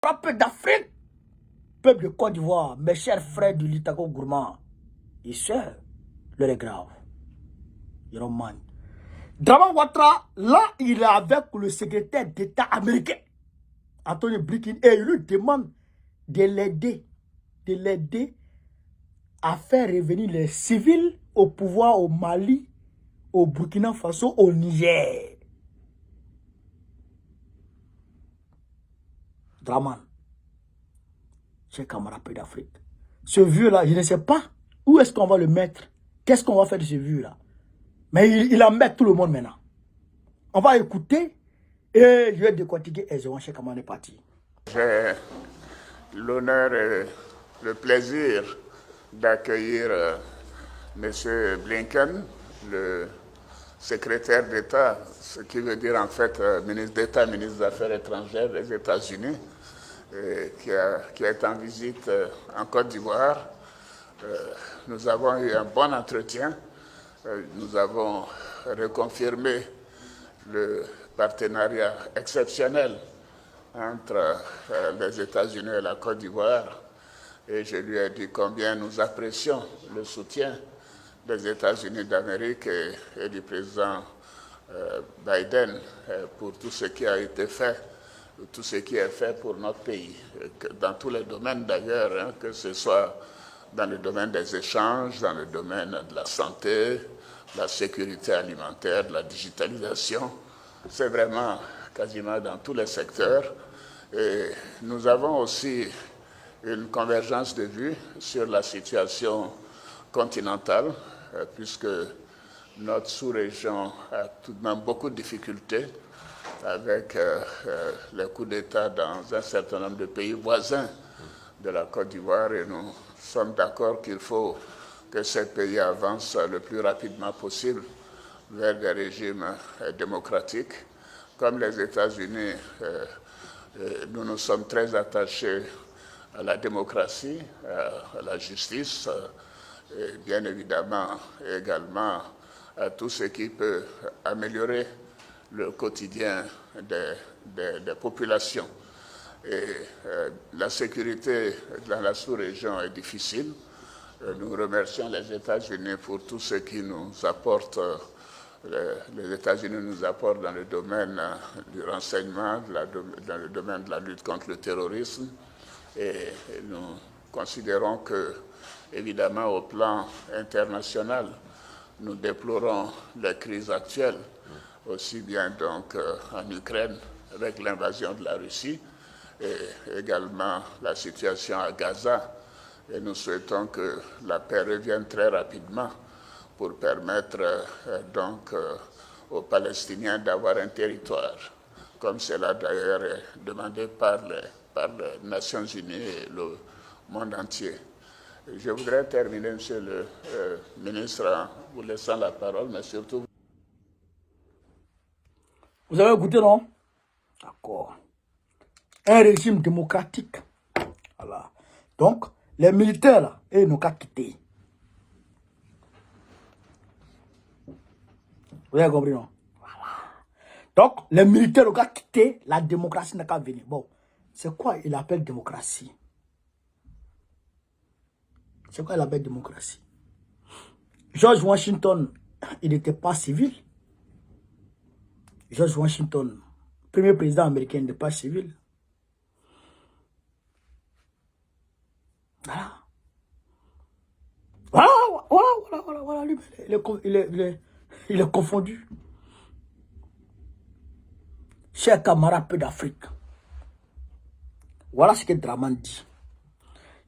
Peuple d'Afrique, peuple de Côte d'Ivoire, mes chers frères du Litago Gourmand et sœurs, l'heure est grave. Yoroman. Dramane Ouattara, là, il est avec le secrétaire d'État américain, Anthony Blinken, et il lui demande de l'aider à faire revenir les civils au pouvoir au Mali, au Burkina Faso, au Niger. Dramane, chers camarades d'Afrique, ce vieux-là, je ne sais pas où est-ce qu'on va le mettre. Qu'est-ce qu'on va faire de ce vieux-là? Mais il embête tout le monde maintenant. On va écouter et je vais décortiquer aisément chez comment on est parti. J'ai l'honneur et le plaisir d'accueillir M. Blinken, le secrétaire d'État, ce qui veut dire en fait ministre d'État, ministre des Affaires étrangères des États-Unis, qui est en visite en Côte d'Ivoire. Nous avons eu un bon entretien. Nous avons reconfirmé le partenariat exceptionnel entre les États-Unis et la Côte d'Ivoire. Et je lui ai dit combien nous apprécions le soutien des États-Unis d'Amérique et du président Biden pour tout ce qui a été fait, tout ce qui est fait pour notre pays, dans tous les domaines d'ailleurs, hein, que ce soit dans le domaine des échanges, dans le domaine de la santé, de la sécurité alimentaire, de la digitalisation. C'est vraiment quasiment dans tous les secteurs. Et nous avons aussi une convergence de vues sur la situation continentale, puisque notre sous-région a tout de même beaucoup de difficultés avec les coups d'État dans un certain nombre de pays voisins de la Côte d'Ivoire, et nous sommes d'accord qu'il faut que ces pays avancent le plus rapidement possible vers des régimes démocratiques. Comme les États-Unis, nous nous sommes très attachés à la démocratie, à la justice, et bien évidemment également à tout ce qui peut améliorer le quotidien des populations. Et la sécurité dans la sous-région est difficile. Nous remercions les États-Unis pour tout ce qu'ils nous apportent. Les États-Unis nous apportent dans le domaine du renseignement, dans le domaine de la lutte contre le terrorisme. Et nous considérons que, évidemment, au plan international, nous déplorons les crises actuelles, aussi bien donc en Ukraine avec l'invasion de la Russie, et également la situation à Gaza. Et nous souhaitons que la paix revienne très rapidement pour permettre donc aux Palestiniens d'avoir un territoire, comme cela d'ailleurs est demandé par les Nations Unies et le monde entier. Je voudrais terminer, Monsieur le ministre, en vous laissant la parole, mais surtout... Vous avez écouté, non? D'accord. Un régime démocratique. Voilà. Donc, les militaires, là, ils n'ont qu'à quitter. Vous avez compris, non? Voilà. Donc, les militaires n'ont qu'à quitter, la démocratie n'a qu'à venir. Bon, c'est quoi il appelle démocratie? C'est quoi il appelle démocratie? George Washington, il n'était pas civil. George Washington, premier président américain, n'était pas civil. Voilà. Voilà. Lui, il est confondu. Chers camarades peu d'Afrique, voilà ce que Dramane dit.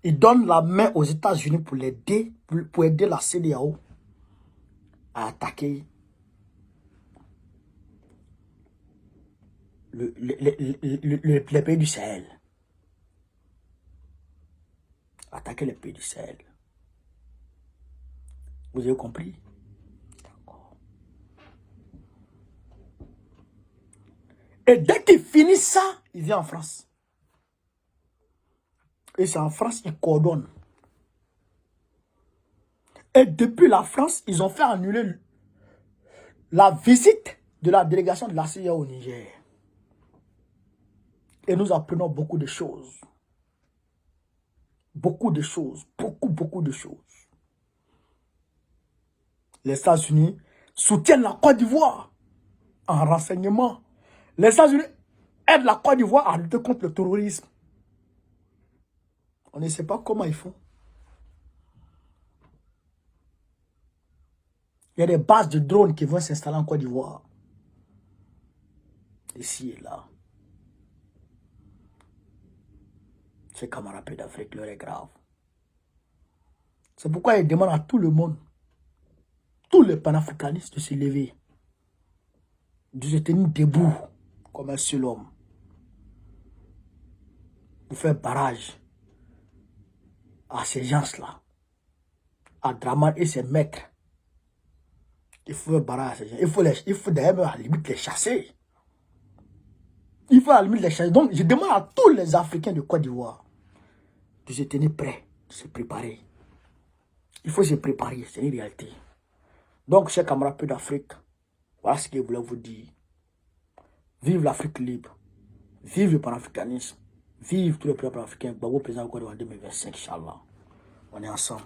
Il donne la main aux États-Unis pour l'aider, pour aider la CEDEAO à attaquer les pays du Sahel. Attaquer les pays du Sahel. Vous avez compris? D'accord. Et dès qu'il finit ça, il vient en France. Et c'est en France qu'il coordonne. Et depuis la France, ils ont fait annuler la visite de la délégation de la CIA au Niger. Et nous apprenons beaucoup de choses. Beaucoup de choses. Beaucoup de choses. Les États-Unis soutiennent la Côte d'Ivoire en renseignement. Les États-Unis aident la Côte d'Ivoire à lutter contre le terrorisme. On ne sait pas comment ils font. Il y a des bases de drones qui vont s'installer en Côte d'Ivoire. Ici et là. Ces camarades d'Afrique, l'heure est grave. C'est pourquoi ils demandent à tout le monde, tous les panafricanistes de se lever, de se tenir debout comme un seul homme, pour faire barrage à ces gens-là, à Draman et ses maîtres. Il faut faire barrage à ces gens. Il faut d'ailleurs à la limite les chasser. Il faut à la limite les chasser. Donc je demande à tous les Africains de Côte d'Ivoire de se tenir prêts, de se préparer. Il faut se préparer, c'est une réalité. Donc, chers camarades d'Afrique, voilà ce que je voulais vous dire. Vive l'Afrique libre. Vive le panafricanisme. Vive tous les peuples africains. Babo président de 2025, Inch'Allah. On est ensemble.